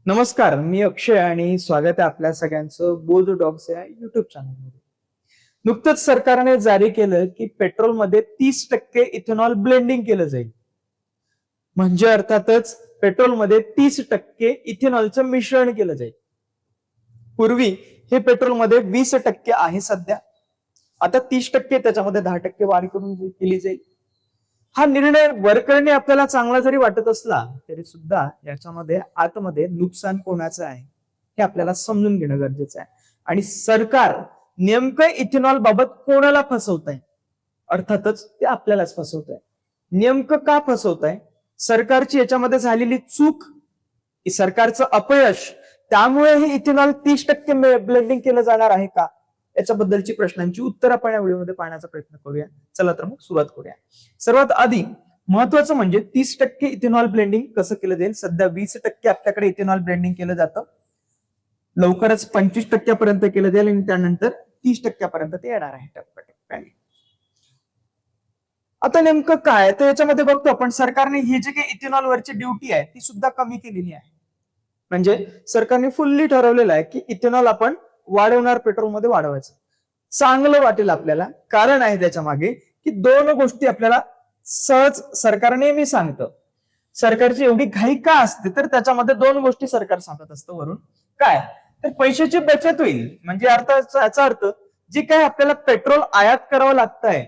नमस्कार, मी अक्षय आणि स्वागत आहे आपल्या सगळ्यांचं बोध डॉग्स या युट्यूब चॅनलमध्ये. नुकतंच सरकारने जारी केलं की पेट्रोलमध्ये 30% इथेनॉल ब्लेंडिंग केलं जाईल. म्हणजे अर्थातच पेट्रोलमध्ये 30% इथेनॉलचं मिश्रण केलं जाईल. पूर्वी हे पेट्रोलमध्ये 20% आहे सध्या. आता 30% त्याच्यामध्ये 10% वाढ करून केली जाईल. हा निर्णय वरकरणी आपल्याला चांगला जरी वाटत असला तरी सुद्धा याच्यामध्ये आतमध्ये नुकसान कोणाचं आहे हे आपल्याला समजून घेणं गरजेचं आहे. आणि सरकार नेमकं इथेनॉल बाबत कोणाला फसवत आहे? अर्थातच ते आपल्यालाच फसवत आहे. नेमकं का फसवत आहे? सरकारची याच्यामध्ये झालेली चूक, सरकारचं अपयश, त्यामुळे हे इथेनॉल 30% ब्लेंडिंग केलं जाणार आहे का? याच्याबद्दलची प्रश्नांची उत्तर आपण या व्हिडिओमध्ये पाहण्याचा प्रयत्न करूया. चला तर मग सुरुवात करूया. सर्वात आधी महत्वाचं म्हणजे 30% इथेनॉल ब्लेंडिंग कसं केलं जाईल. सध्या 20% आपल्याकडे इथेनॉल ब्लेंडिंग केलं जातं. लवकरच 25% पर्यंत केलं जाईल आणि त्यानंतर 30% पर्यंत ते येणार आहे टप्प्याटप्प्याने. आता नेमकं काय तर याच्यामध्ये बघतो आपण सरकारने ही जी काही इथेनॉल वरची ड्युटी आहे ती सुद्धा कमी केलेली आहे. म्हणजे सरकारने फुल्ली ठरवलेलं आहे की इथेनॉल आपण वाढवणार, पेट्रोलमध्ये वाढवायचं. चांगलं वाटेल आपल्याला. कारण आहे त्याच्या मागे की दोन गोष्टी आपल्याला सहज सरकार नेहमी सांगतं. सरकारची एवढी घाई का असते तर त्याच्यामध्ये दोन गोष्टी सरकार सांगत असतं वरून. काय तर पैशाची बचत होईल. म्हणजे याचा अर्थ जे काय आपल्याला पेट्रोल आयात करावं लागतंय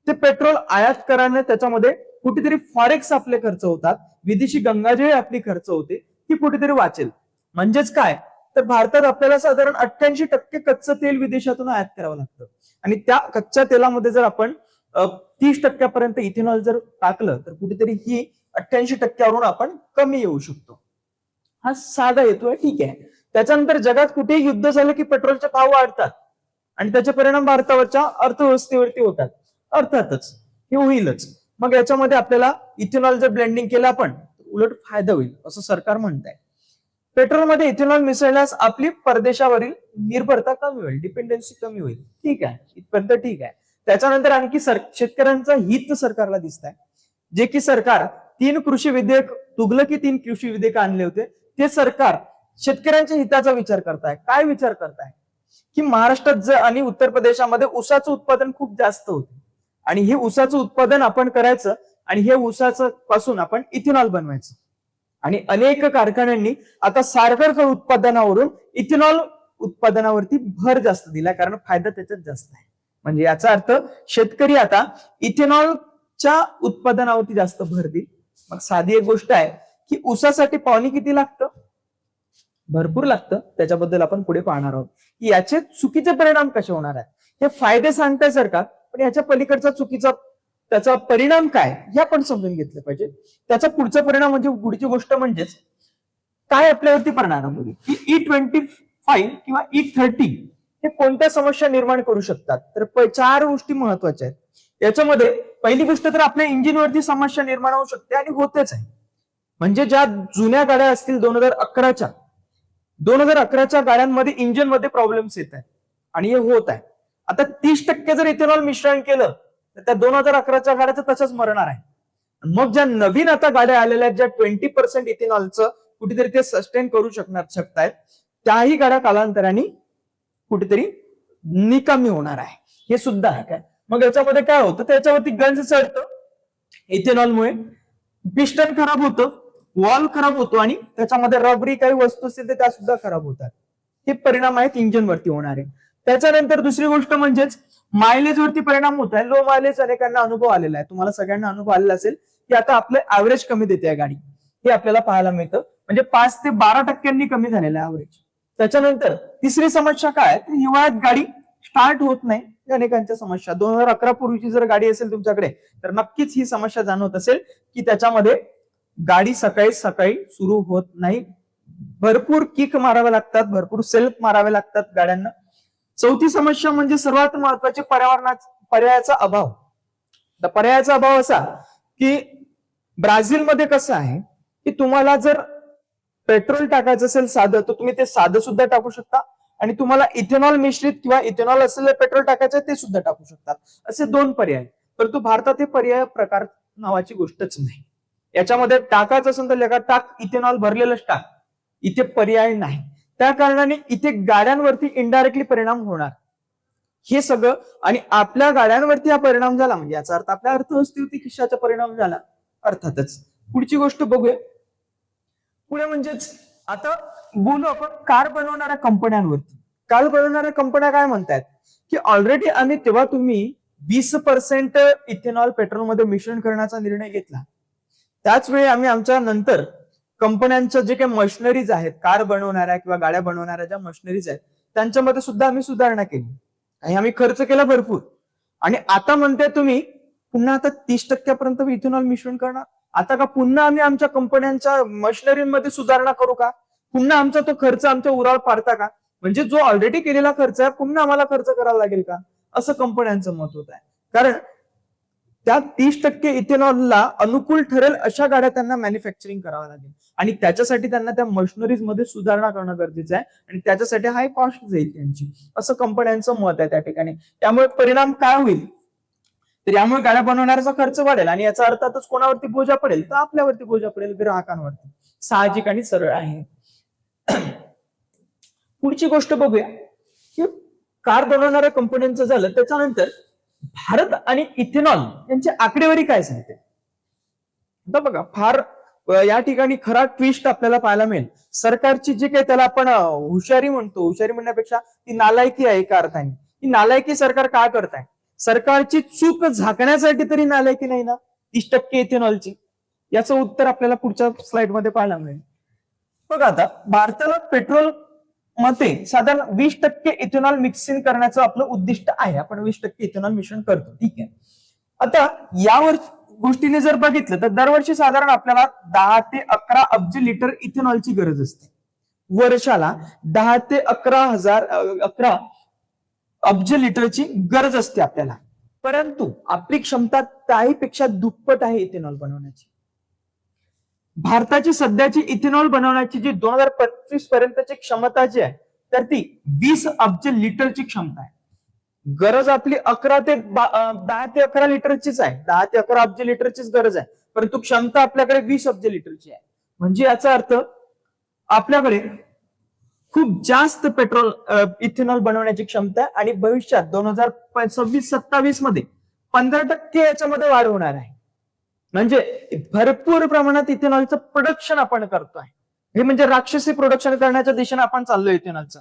ते पेट्रोल आयात कराने त्याच्यामध्ये कुठेतरी फॉरेक्स आपले खर्च होतात, विदेशी गंगाजळी आपली खर्च होते, ती कुठेतरी वाचेल. म्हणजेच काय तर भारतात आपल्याला साधारण 88% कच्चं तेल विदेशातून आयात करावं लागतं. आणि त्या कच्च्या तेलामध्ये जर आपण 30% इथेनॉल जर टाकलं तर कुठेतरी ही 88%वरून आपण कमी येऊ शकतो. हा साधा हेतू आहे, ठीक आहे. त्याच्यानंतर जगात कुठेही युद्ध झालं की पेट्रोलचे भाव वाढतात आणि त्याचे परिणाम भारतावरच्या अर्थव्यवस्थेवरती होतात. अर्थातच हे होईलच. मग याच्यामध्ये आपल्याला इथेनॉल जर ब्लेंडिंग केलं आपण उलट फायदा होईल असं सरकार म्हणत आहे. पेट्रोलमध्ये इथेनॉल मिसळल्यास आपली परदेशावरील निर्भरता कमी होईल, डिपेंडन्सी कमी होईल. ठीक आहे, इथपर्यंत ठीक आहे. त्याच्यानंतर आणखी शेतकऱ्यांचं हित सरकारला दिसत आहे. जे की सरकार 3 कृषी विधेयक, तुगलकी 3 कृषी विधेयक आणले होते, ते सरकार शेतकऱ्यांच्या हिताचा विचार करताय. काय विचार करताय की महाराष्ट्रात आणि उत्तर प्रदेशामध्ये ऊसाचं उत्पादन खूप जास्त होतं आणि हे ऊसाचं उत्पादन आपण करायचं आणि हे ऊसाचं पासून आपण इथेनॉल बनवायचं. आणि अनेक कारखान्यांनी आता साखर उत्पादनावरून इथेनॉल उत्पादनावरती भर जास्त दिला, कारण फायदा त्याच्यात जास्त आहे. म्हणजे याचा अर्थ शेतकरी आता इथेनॉलच्या उत्पादनावरती जास्त भर देईल. मग साधी एक गोष्ट आहे की ऊसासाठी पाणी किती लागतं? भरपूर लागतं. त्याच्याबद्दल आपण पुढे पाहणार आहोत की याचे चुकीचे परिणाम कसे होणार आहेत. हे फायदे सांगताय सरकार, पण याच्या पलीकडचा चुकीचा त्याचा परिणाम काय हे आपण समजून घेतलं पाहिजे. त्याचा पुढचा परिणाम म्हणजे पुढची गोष्ट म्हणजेच काय आपल्यावरती परिणाम होईल की E25 किंवा E30 हे कोणत्या समस्या निर्माण करू शकतात. तर 4 गोष्टी महत्वाच्या आहेत. याच्यामध्ये पहिली गोष्ट तर आपल्या इंजिनवरती समस्या निर्माण होऊ शकते आणि होतेच आहे. म्हणजे ज्या जुन्या गाड्या असतील 2011च्या गाड्यांमध्ये इंजिनमध्ये प्रॉब्लेम्स येत आहेत आणि हे होत आहे. आता 30% जर इथेनॉल मिश्रण केलं तर त्या 2011च्या गाड्याचं तसंच मरणार आहे. मग ज्या नवीन आता गाड्या आलेल्या आहेत, ज्या 20% इथेनॉलचं कुठेतरी ते सस्टेन करू शकतायत, त्याही गाड्या कालांतराने कुठेतरी निकामी होणार आहे. हे सुद्धा आहे. काय मग याच्यामध्ये काय होतं, त्याच्यावरती गंज चढतं इथेनॉलमुळे, पिस्टन खराब होतं, वॉल खराब होतो आणि त्याच्यामध्ये रबरी काही वस्तू असतील तर त्या सुद्धा खराब होतात. हे परिणाम आहेत इंजिनवरती होणारे. त्याच्यानंतर दुसरी गोष्ट म्हणजेच मायलेज वरती परिणाम होत आहे. लो मायलेज अनेकांना अनुभव आलेला आहे, तुम्हाला सगळ्यांना अनुभव आलेला असेल की आता आपलं ऍव्हरेज कमी देते आहे गाडी, हे आपल्याला पाहायला मिळतं. म्हणजे 5 ते 12% कमी झालेलं आहे ऍव्हरेज. त्याच्यानंतर तिसरी समस्या काय, हिवाळ्यात गाडी स्टार्ट होत नाही. अनेकांच्या समस्या 2011 पूर्वीची जर गाडी असेल तुमच्याकडे तर नक्कीच ही समस्या जाणवत असेल की त्याच्यामध्ये गाडी सकाळी सकाळी सुरू होत नाही. भरपूर किक माराव्या लागतात, भरपूर सेल्फ मारावे लागतात गाड्यांना. चौथी समस्या म्हणजे सर्वात महत्वाची पर्यायाचा अभाव. पर्यायाचा अभाव असा की ब्राझीलमध्ये कसं आहे की तुम्हाला जर पेट्रोल टाकायचं असेल साधं तर तुम्ही ते साधं सुद्धा टाकू शकता आणि तुम्हाला इथेनॉल मिश्रित किंवा इथेनॉल असलेलं पेट्रोल टाकायचं ते सुद्धा टाकू शकता. असे 2 पर्याय. परंतु भारतात हे पर्याय प्रकार नावाची गोष्टच नाही. याच्यामध्ये टाकायचं असेल तर टाक, इथेनॉल भरलेलंच टाक. इथे पर्याय नाही. त्या कारणाने इथे गाड्यांवरती इनडायरेक्टली परिणाम होणार हे सगळं, आणि आपल्या गाड्यांवरती हा परिणाम झाला म्हणजे याचा अर्थ आपल्या अर्थव्यवस्थेवरती कशाचा परिणाम झाला, अर्थातच. पुढची गोष्ट बघूया. पुढे म्हणजेच आता बोलू आपण कार बनवणाऱ्या कंपन्यांवरती. कार बनवणाऱ्या कंपन्या काय म्हणतात की ऑलरेडी आम्ही तेव्हा तुम्ही 20% इथेनॉल पेट्रोलमध्ये मिश्रण करण्याचा निर्णय घेतला, त्याच वेळी आम्ही आमच्या नंतर कंपन्यांच्या जे काही मशिनरीज आहेत, कार बनवणाऱ्या किंवा गाड्या बनवणाऱ्या ज्या मशिनरीज आहेत त्यांच्यामध्ये सुद्धा आम्ही सुधारणा केली आणि आम्ही खर्च केला भरपूर. आणि आता म्हणते तुम्ही पुन्हा आता 30% इथेनॉल मिश्रण करणार. आता का पुन्हा आम्ही आमच्या कंपन्यांच्या मशिनरीमध्ये सुधारणा करू का? पुन्हा आमचा तो खर्च आमच्या उरावर पाडता का? म्हणजे जो ऑलरेडी केलेला खर्च आहे पुन्हा आम्हाला खर्च करावा लागेल का, असं कंपन्यांचं मत होत आहे. कारण त्या 30% इथेनॉलला अनुकूल ठरेल अशा गाड्या त्यांना मॅन्युफॅक्चरिंग करावं लागेल आणि त्याच्यासाठी त्यांना त्या मशिनरीज मध्ये सुधारणा करणं गरजेचं आहे आणि त्याच्यासाठी हाय कॉस्ट जाईल त्यांची, असं कंपन्यांचं मत आहे त्या ठिकाणी. त्यामुळे परिणाम काय होईल, तर यामुळे गाड्या बनवणाऱ्याचा खर्च वाढेल आणि याचा अर्थातच कोणावरती बोजा पडेल, तर आपल्यावरती बोजा पडेल, ग्राहकांवरती. साहजिक आणि सरळ आहे. पुढची गोष्ट बघूया की कार बनवणाऱ्या कंपन्यांचं झालं, त्याच्यानंतर भारत आणि इथेनॉल यांची आकडेवारी काय सांगते. आता बघा, फार या ठिकाणी खरा ट्विस्ट आपल्याला पाहायला मिळेल. सरकारची जी काही त्याला आपण हुशारी म्हणतो, हुशारी म्हणण्यापेक्षा ती नालायकी आहे एका अर्थाने. ही नालायकी सरकार काय करताय, सरकारची चूक झाकण्यासाठी तरी नालायकी नाही ना 30% इथेनॉलची. याचं उत्तर आपल्याला पुढच्या स्लाइड मध्ये पाहायला मिळेल. बघा, आता भारताला पेट्रोल मध्ये साधारण 20% इथेनॉल मिक्सिंग करण्याचं आपलं उद्दिष्ट आहे. आपण 20% इथेनॉल मिश्रण करतो, ठीक आहे. आता यावर गोष्टीने जर बघितलं तर दरवर्षी साधारण आपल्याला 10 ते 11 अब्ज लिटर इथेनॉलची गरज असते. वर्षाला 10 ते 11 अब्ज लिटरची गरज असते आपल्याला. परंतु आपली क्षमता त्याहीपेक्षा दुप्पट आहे इथेनॉल बनवण्याची. भारताची सध्याची इथेनॉल बनवण्याची जी 2025 पर्यंतची क्षमता जी आहे तर ती 20 अब्ज लिटरची क्षमता आहे. गरज आपली 10 ते 11 लिटरचीच आहे, 10 ते 11 अब्ज लिटरचीच गरज आहे, परंतु क्षमता आपल्याकडे 20 अब्ज लिटरची आहे. म्हणजे याचा अर्थ आपल्याकडे खूप जास्त पेट्रोल इथेनॉल बनवण्याची क्षमता आहे आणि भविष्यात 2026-27 मध्ये 15% याच्यामध्ये वाढ होणार आहे. म्हणजे भरपूर प्रमाणात इथेनॉलचं प्रोडक्शन आपण करतोय. हे म्हणजे राक्षसी प्रोडक्शन करण्याच्या दिशेने आपण चाललोय इथेनॉलचं,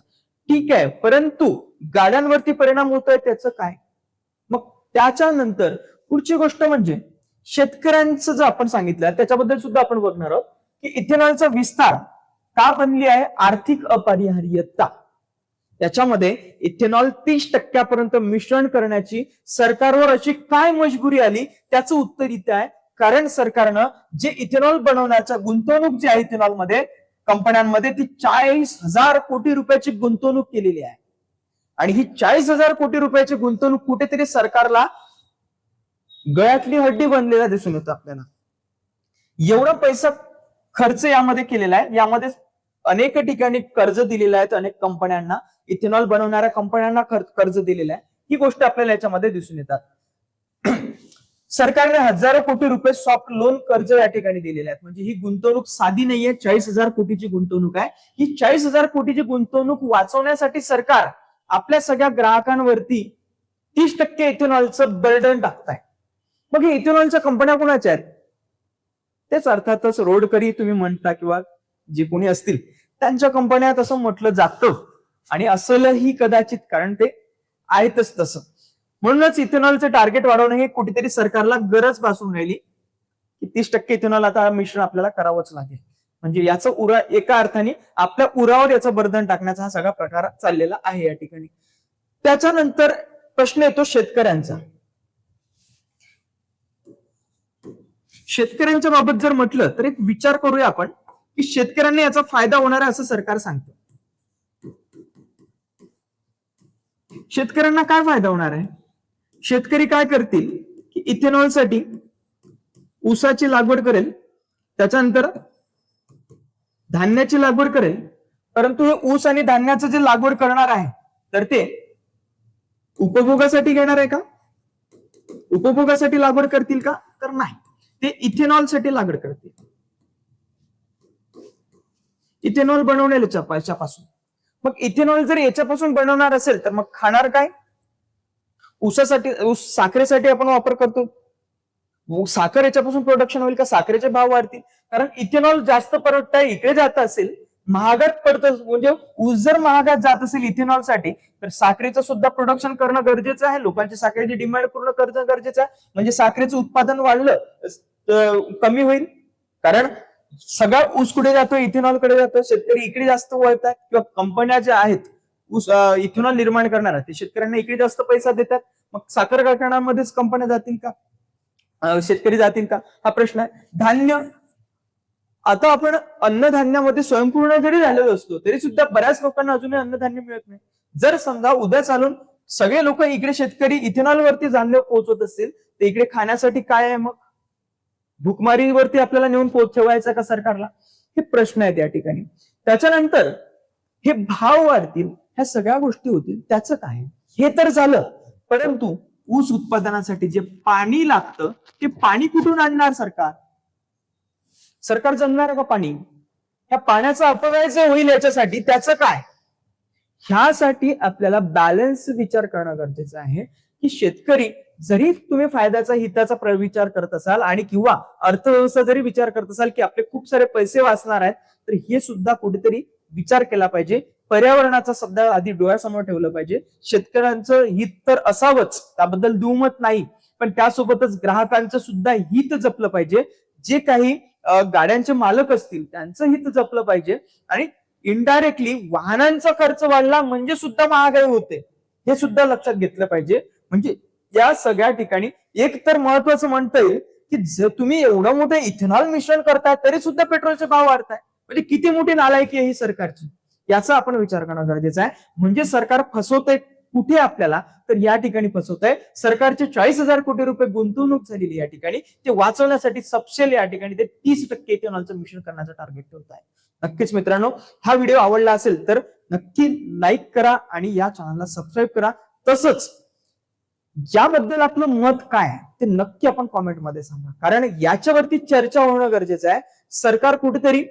ठीक आहे. परंतु गाड्यांवरती परिणाम होतोय त्याचं काय? मग त्याच्यानंतर पुढची गोष्ट म्हणजे शेतकऱ्यांचं जे आपण सांगितलं त्याच्याबद्दल सुद्धा आपण बघणार आहोत की इथेनॉलचा विस्तार का बनली आहे, आर्थिक अपरिहार्यता. त्याच्यामध्ये इथेनॉल 30% मिश्रण करण्याची सरकारवर अशी काय मजबुरी आली, त्याचं उत्तर इथे आहे. कारण सरकारनं जे इथेनॉल बनवण्याचा गुंतवणूक जी आहे इथेनॉल मध्ये कंपन्यांमध्ये ती 40,000 कोटी रुपयाची गुंतवणूक केलेली आहे. आणि ही 40,000 कोटी रुपयाची गुंतवणूक कुठेतरी सरकारला गळ्यातली हड्डी बनलेला दिसून येतो आपल्याला. एवढा पैसा खर्च यामध्ये केलेला आहे. यामध्ये अनेक ठिकाणी कर्ज दिलेलं आहे, अनेक कंपन्यांना, इथेनॉल बनवणाऱ्या कंपन्यांना कर्ज दिलेलं आहे. ही गोष्ट आपल्याला याच्यामध्ये दिसून येतात. सरकारने हजारो कोटी रुपये सॉफ्ट लोन कर्ज या ठिकाणी दिलेले आहेत. म्हणजे ही गुंतवणूक साधी नाहीये, 40,000 कोटीची गुंतवणूक आहे. ही 40,000 कोटीची गुंतवणूक वाचवण्यासाठी सरकार आपल्या सगळ्या ग्राहकांवरती 30% इथेनॉलचं बर्डन टाकताय. मग हे इथेनॉलच्या कंपन्या कोणाच्या आहेत? तेच अर्थातच रोडकरी तुम्ही म्हणता किंवा जे कोणी असतील त्यांच्या कंपन्या, असं म्हटलं जातं आणि असलही कदाचित, कारण ते आहेतच तसं. म्हणूनच इथेनॉलचं टार्गेट वाढवणं हे कुठेतरी सरकारला गरज भासून राहिली की 30% इथेनॉल आता मिश्रण आपल्याला करावंच लागेल. म्हणजे याचं एका अर्थाने आपल्या उरावर याचं बर्धन टाकण्याचा हा सगळा प्रकार चाललेला आहे या ठिकाणी. त्याच्यानंतर प्रश्न येतो शेतकऱ्यांचा. शेतकऱ्यांच्या बाबत जर म्हटलं तर एक विचार करूया आपण की शेतकऱ्यांना याचा फायदा होणार आहे असं सरकार सांगतं. शेतकऱ्यांना काय फायदा होणार आहे? शेतकरी काय करतील की इथेनॉलसाठी ऊसाची लागवड करेल, त्याच्यानंतर धान्याची लागवड करेल. परंतु हे ऊस आणि धान्याचं जे लागवड करणार आहे तर ते उपभोगासाठी घेणार आहे का? उपभोगासाठी लागवड करतील का? तर नाही, ते इथेनॉलसाठी लागवड करतील. इथेनॉल बनवण्यापासून. मग इथेनॉल जर याच्यापासून बनवणार असेल तर मग खाणार काय? साखरेसाठी आपण वापर करतो. साखर याच्यापासून प्रोडक्शन होईल का? साखरेचे भाव वाढतील. कारण इथेनॉल जास्त परवडता इकडे जात असेल, महागात पडतं, म्हणजे ऊस जर महागात जात असेल इथेनॉलसाठी, तर साखरेचं सुद्धा प्रोडक्शन करणं गरजेचं आहे. लोकांची साखरेची डिमांड पूर्ण करणं गरजेचं आहे. म्हणजे साखरेचं उत्पादन वाढलं कमी होईल. कारण सगळा ऊस कुठे जातो? इथेनॉलकडे जातो. शेतकरी इकडे जास्त वळतात, किंवा कंपन्या ज्या आहेत ऊस इथेनॉल निर्माण करणाऱ्या, ते शेतकऱ्यांना इकडे जास्त पैसा देतात. मग साखर कारखान्यामध्येच कंपन्या जातील का? शेतकरी जातील का? हा प्रश्न आहे. धान्य, आता आपण अन्नधान्यामध्ये स्वयंपूर्ण जरी झालेलो असतो तरी सुद्धा बऱ्याच लोकांना अजूनही अन्नधान्य मिळत नाही. जर समजा उद्या चालून सगळे लोक इकडे शेतकरी इथेनॉल वरती धान्य पोहोचवत असतील, तर इकडे खाण्यासाठी काय आहे? मग भुकमारीवरती आपल्याला नेऊन ठेवायचं का सरकारला? हे प्रश्न आहेत या ठिकाणी. त्याच्यानंतर हे भाव वाढतील, ह्या सगळ्या गोष्टी होतील, त्याचं काय? हे तर झालं, परंतु ऊस उत्पादनासाठी जे पाणी लागतं ते पाणी कुठून आणणार सरकार? सरकार जमणार का पाणी? ह्या पाण्याचा अपव्यय जे होईल याच्यासाठी त्याचं काय? ह्यासाठी आपल्याला बॅलन्स विचार करणं गरजेचं आहे, की शेतकरी जरी तुम्ही फायद्याचा हिताचा विचार करत असाल आणि किंवा अर्थव्यवस्था जरी विचार करत असाल की आपले खूप सारे पैसे वाचणार आहेत, तर हे सुद्धा कुठेतरी विचार केला पाहिजे. पर्यावरणाचा सध्या आधी डोळ्यासमोर ठेवलं पाहिजे. शेतकऱ्यांचं हित तर असावंच, त्याबद्दल दुमत नाही, पण त्यासोबतच ग्राहकांचं सुद्धा हित जपलं पाहिजे. जे काही गाड्यांचे मालक असतील त्यांचं हित जपलं पाहिजे. आणि इनडायरेक्टली वाहनांचा खर्च वाढला म्हणजे सुद्धा महागाई होते, हे सुद्धा लक्षात घेतलं पाहिजे. म्हणजे या सगळ्या ठिकाणी एक तर महत्वाचं म्हणता येईल की जर तुम्ही एवढं मोठं इथेनॉल मिश्रण करताय तरी सुद्धा पेट्रोलचे भाव वाढताय, म्हणजे किती मोठी नालायकी आहे ही सरकारची, याचा आपण विचार करणं गरजेचं आहे. म्हणजे सरकार फसवतंय कुठे आपल्याला? तर या ठिकाणी फसवतंय. सरकारचे 40,000 कोटी रुपये गुंतवणूक झालेली या ठिकाणी, ते वाचवण्यासाठी सबसेल या ठिकाणी ते 30% इथेनॉलचं मिश्रण करण्याचं टार्गेट ठेवत आहे. नक्कीच मित्रांनो, हा व्हिडिओ आवडला असेल तर नक्की लाईक करा आणि या चॅनलला सबस्क्राईब करा. तसंच याबद्दल आपलं मत काय आहे ते नक्की आपण कॉमेंटमध्ये सांगा, कारण याच्यावरती चर्चा होणं गरजेचं आहे. सरकार कुठेतरी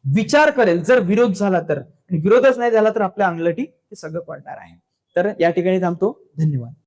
विचार करेल जर विरोध झाला तर, आणि विरोधच नाही झाला तर आपल्या अंगलटी हे सगळं पडणार आहे. तर या ठिकाणी थांबतो. धन्यवाद.